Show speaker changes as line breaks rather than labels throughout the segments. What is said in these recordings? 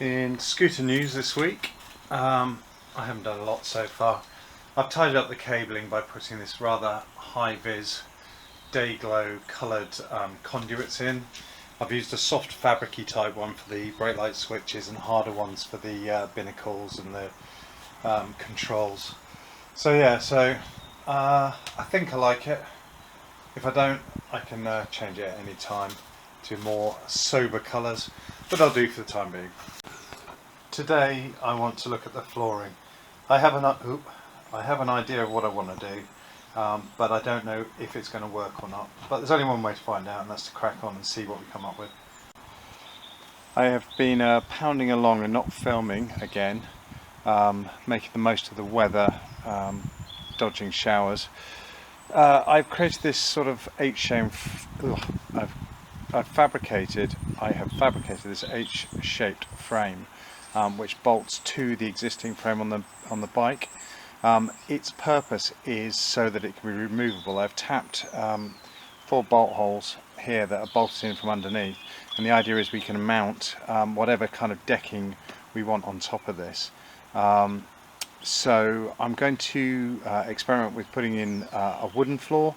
In scooter news this week, I haven't done a lot so far. I've tidied up the cabling by putting this rather high-vis day glow coloured conduits in. I've used a soft fabricy type one for the brake light switches and harder ones for the binnacles and the controls. I think I like it. If I don't, I can change it at any time to more sober colours, but I'll do for the time being. Today I want to look at the flooring. I have an idea of what I want to do, but I don't know if it's going to work or not. But there's only one way to find out, and that's to crack on and see what we come up with. I have been pounding along and not filming again, making the most of the weather, dodging showers. I've created this sort of I have fabricated this H-shaped frame, which bolts to the existing frame on the bike. Its purpose is so that it can be removable. I've tapped 4 bolt holes here that are bolted in from underneath, and the idea is we can mount whatever kind of decking we want on top of this. So I'm going to experiment with putting in a wooden floor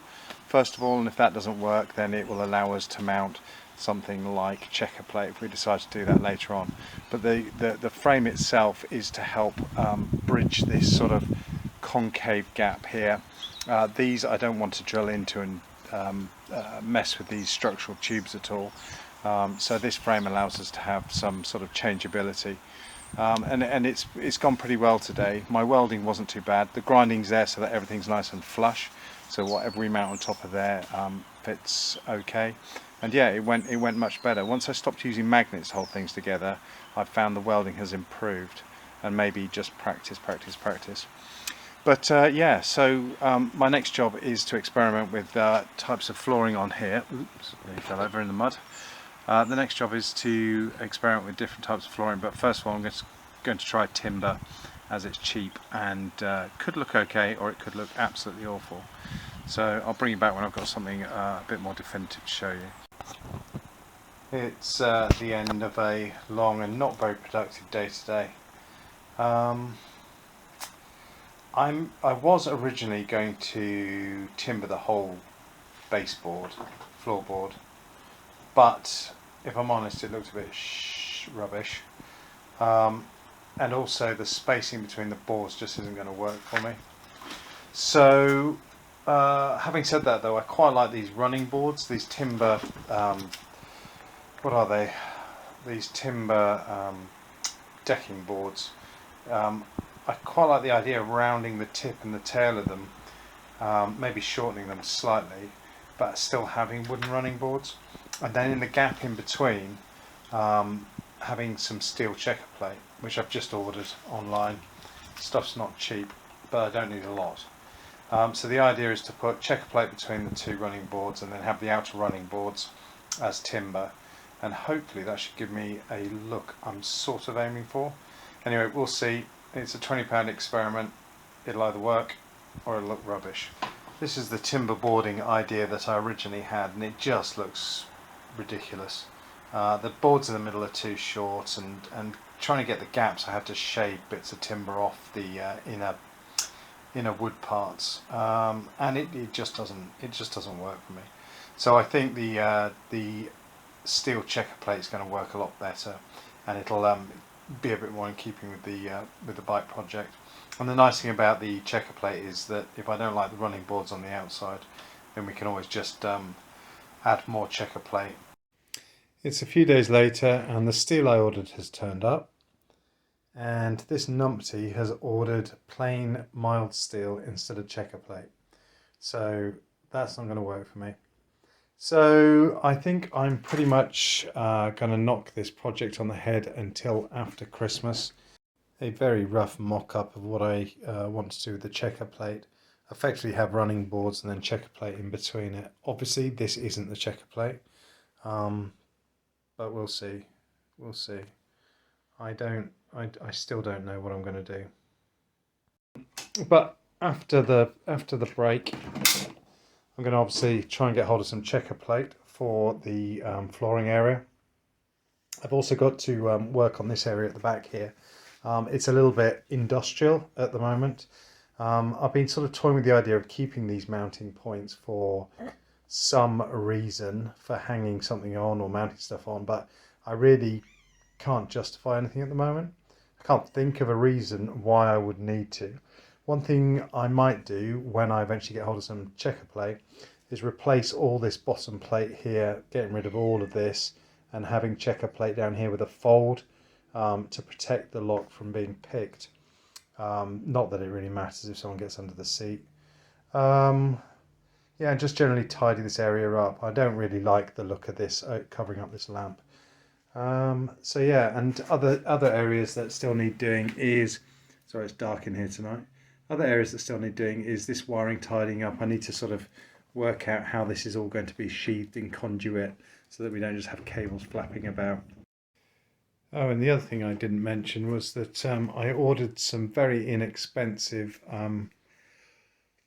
first of all, and if that doesn't work, then it will allow us to mount something like checker plate if we decide to do that later on. But the frame itself is to help bridge this sort of concave gap here. These I don't want to drill into and mess with these structural tubes at all. So this frame allows us to have some sort of changeability. And it's gone pretty well today. My welding wasn't too bad. The grinding's there so that everything's nice and flush. So whatever we mount on top of there fits okay. And yeah, it went much better. Once I stopped using magnets to hold things together, I found the welding has improved, and maybe just practice. But yeah, so my next job is to experiment with types of flooring on here. Oops, they fell over in the mud. The next job is to experiment with different types of flooring, but first of all I'm going to try timber, as it's cheap and could look okay, or it could look absolutely awful. So I'll bring you back when I've got something a bit more definitive to show you. It's the end of a long and not very productive day today. I was originally going to timber the whole baseboard, floorboard, but if I'm honest, it looked a bit rubbish. And also the spacing between the boards just isn't going to work for me. So having said that though, I quite like these running boards, these timber, what are they? These timber decking boards. I quite like the idea of rounding the tip and the tail of them, maybe shortening them slightly, but still having wooden running boards. And then in the gap in between, having some steel checker plate, which I've just ordered online. Stuff's not cheap, but I don't need a lot. So the idea is to put checker plate between the 2 running boards and then have the outer running boards as timber, and hopefully that should give me a look I'm sort of aiming for. Anyway, we'll see. It's a £20 experiment. It'll either work or it'll look rubbish. This is the timber boarding idea that I originally had, and it just looks ridiculous. The boards in the middle are too short, and trying to get the gaps I had to shave bits of timber off the inner wood parts, and it just doesn't work for me. So I think the steel checker plate is going to work a lot better, and it'll be a bit more in keeping with the bike project. And the nice thing about the checker plate is that if I don't like the running boards on the outside, then we can always just add more checker plate. It's a few days later and the steel I ordered has turned up, and this numpty has ordered plain mild steel instead of checker plate, so that's not going to work for me. So I think I'm pretty much going to knock this project on the head until after Christmas. A very rough mock-up of what I want to do with the checker plate. Effectively have running boards and then checker plate in between it. Obviously this isn't the checker plate, but we'll see. I still don't know what I'm going to do. But after the break, I'm going to obviously try and get hold of some checker plate for the flooring area. I've also got to work on this area at the back here. It's a little bit industrial at the moment. I've been sort of toying with the idea of keeping these mounting points for some reason, for hanging something on or mounting stuff on, but I really can't justify anything at the moment. I can't think of a reason why I would need to. One thing I might do when I eventually get hold of some checker plate is replace all this bottom plate here, getting rid of all of this and having checker plate down here with a fold to protect the lock from being picked. Not that it really matters if someone gets under the seat. Yeah, and just generally tidy this area up. I don't really like the look of this covering up this lamp. So yeah, and other areas that still need doing is, sorry it's dark in here tonight. Other areas that still need doing is this wiring tidying up. I need to sort of work out how this is all going to be sheathed in conduit so that we don't just have cables flapping about. Oh, and the other thing I didn't mention was that I ordered some very inexpensive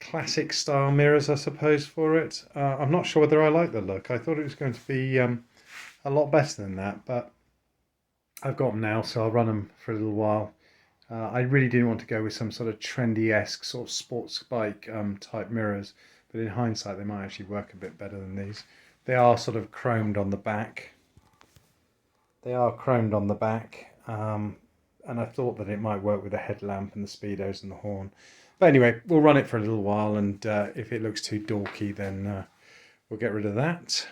classic style mirrors, I suppose, for it. I'm not sure whether I like the look. I thought it was going to be a lot better than that, but I've got them now, so I'll run them for a little while. I really didn't want to go with some sort of trendy-esque sort of sports bike type mirrors, but in hindsight they might actually work a bit better than these. They are sort of chromed on the back. And I thought that it might work with the headlamp and the speedos and the horn. But anyway, we'll run it for a little while, and if it looks too dorky, then we'll get rid of that.